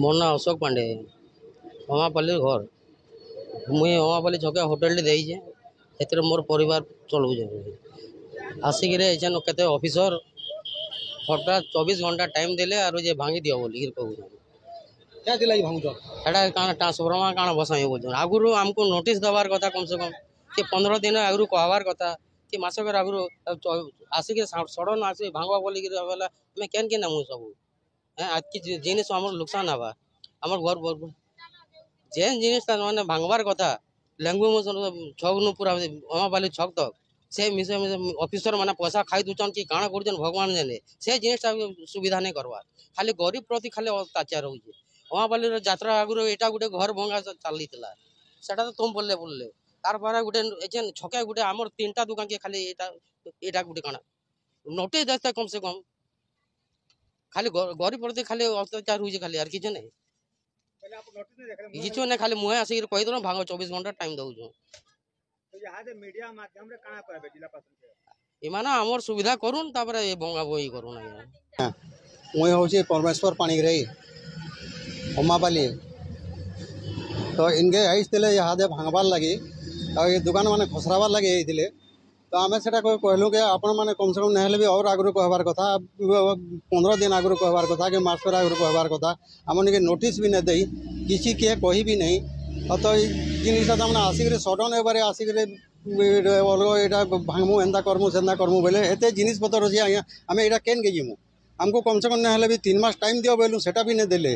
मोर ना अशोक पांडे हमापाली घर मुई हमापाली छके होटेल देजे से मोर परिवार चलुचे आसिक के ऑफिसर हठात 24 घंटा टाइम देले आरो जे भांगी दियो बोली कहू क्या दिलाई भांगुचो एटा काना ट्रांसफार्मर काना बसाई बोल आगुरु हमको नोटिस दबार कथा कम से कम कि 15 दिन आगुरु कहबार कथा कि मासकर आगुरु आसिक सडन आसी भांगवा बोली बोला मैं केन के नामु सब आज की जिनिस हमर नुकसान हवा हमर घर जेन जिनिस माने भांगबार कथा लेंगु छक नु पूरा अमापाली छक तक से मिसे ऑफिसर माने पैसा खाई दुचन कि काଣା करजन भगवान जाने से जिनिस सुविधा नहीं करवा खाली गरीब प्रति खाली अत्याचार होउछे अमापाली यात्रा आगुरु एटा गुटे घर भंगा चलीतला सेटा तो तुम बोलले तार पर गुटे एजेन छके गुटे हमर तीनटा दुकान के खाली एटा गुटे काଣା नोटिस देते कम से कम खाली गरीब प्रति खाली अत्याचार होउछे खाली यार किछ नहीं किछु नहीं खाली मुहे आसिक कही दो भांग 24 घंटा टाइम दउछु मीडिया माध्यम रे काना कहबे जिला प्रशासन इमाना हमर सुविधा करूँ तापर ए भंगा भंगी करूँ ना मुई हूँ परमेश्वर पाणिग्राही हमापाली तो इनके आईते यहाँ भांगबार लगी ये दुकान मैंने खसराबार लगे तो आम से कहलु कि आपण मैंने कम से कम नहले भी और आगु कहबार कथा 15 दिन आगु कहबार कथा कि मास पर आगु कहबार कथा आम निके नोटिस भी नहीं दे किसी किए कही भी नहीं तो जिनटा तमाने आसिक सडन एबारे आसिक यहाँ भांगमु एंता करमु सेंता करमु बोले एत जिनिस पतर अच्छे आज्ञा आम यहाँ केन के जीमु आमको कम से कम नहले भी 3 मास टाइम दियो बोलूँ सेटा भी नहीं देले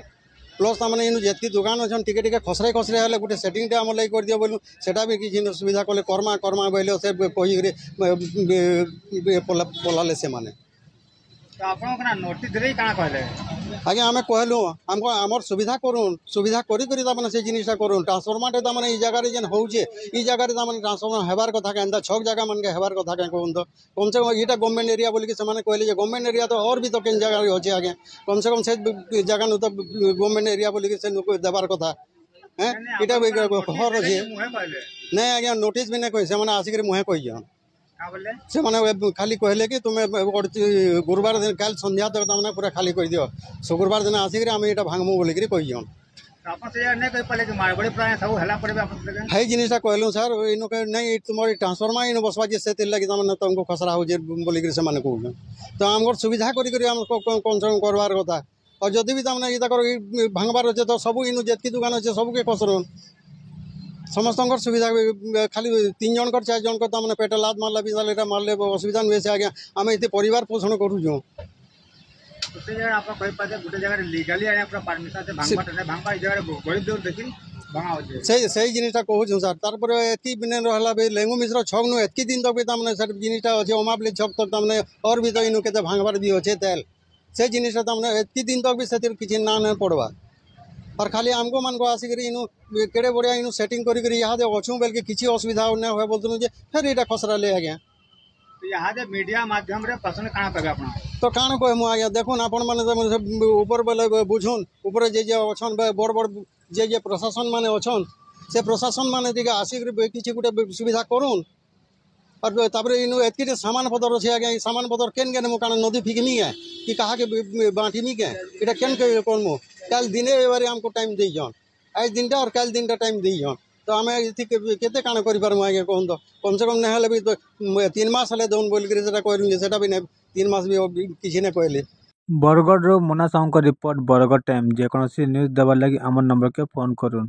प्लस तमाने इन जी दुकान अच्छे टिके खसरे खसरे हेल्ले गोटे सेटिंग आम लगे कर दियो बोलूँ सेटा भी किसी सुविधा कले कर्मा कर्मा बोले से कही पलाले से माने नोटिस दे काना कहले आज्ञा आम कहलु आमको आमर सुविधा करूँ सुविधा करी से जिनटा करूँ ट्रांसफॉर्मर तमाने जगह जेन होचे ई जगह ट्रांसफॉर्मर हेबार कथा क्या 6 जगह मन के हेबार कथा क्या कहूँ तो कम से कम यहाँ गवर्नमेंट एरिया बोलिक से कहले गवर्नमेंट एरिया तो और भी तो केन जगह अच्छे आज्ञा कम से कम से जगह तो गवर्नमेंट एरिया बोलिक से देवार कथा है यहाँ घर अच्छे नहीं आज्ञा नोटिस भी नहीं कही आसिक मुहे कही से मैंने खाली कहले कि तुम्हें गुरुवार दिन कल संध्या तक तक पूरा खाली कर दियो शुक्रवार दिन आसिक आम यहाँ भांगमु बोलिक कही है जिनटा कहलु सर इन नहीं तुम ट्रांसफार्मर इन बसवा से लगे तुमको खसरा हो बोलिक से कहूँ तो आम सुविधा कम से कम करवार कथा और जदि भी तमाने ये भांगबार अच्छे तो सब इन जी दुकान अच्छे सबके कसर समस्त सुविधा खाली 3 जन 4 जन तमाने पेट लाद मारला भी मारले असुविधा नुहे से आज्ञा आम ये परिवार पोषण करूँ से जिनटा कहूँ सर तार एति रहा लेंगु मिश्र छक नु एति दिन तक भी तमाने सर जिनटा अच्छे अमापली छक तक तमाने और भी तो इनु के भांगबार भी अच्छे तेल से जिनटा तमाने एति दिन तक भी से किसी ना नहीं पड़वा और खाली आमको मान को आसिक इनु केड़े बढ़िया इनु सेटिंग करी यहाँ अच्छू बेल के किसी असुविधा नहीं हुए बोलते फिर यहाँ खसरा ले आज्ञा यहाँ मीडिया माध्यम रे पसंद काना कहबे आपण तो काण कहमु आज्ञा देखुन आपण माने ऊपर बेले बुझुन ऊपर जे अच्छन बड़ बड़ जे प्रशासन माने अच्छन से प्रशासन माने टिके आसिक किसी गोटे सुविधा करूँ और तापर इन एत सामान पतर अच्छे आज्ञा सामान पतर केन केन मुझे नदी फिकमी क्या कि कहा के बांटीमी क्या इटा केन करमु कल दिने बारे आमको टाइम दीजन आज दिन और कल दिन टाइम दीजन तो आम केते काण करूँ आज्ञा कहूँ तो कम से कम ना भी तो 3 मास हेल्ले दौन बोलिक कहूँ से भी नहीं 3 मास भी किसी ने कहले बरगढ़ मोना साहू रिपोर्ट बरगढ़ टाइम जेकोसी न्यूज देवार लगी आम नंबर के फोन करूँ।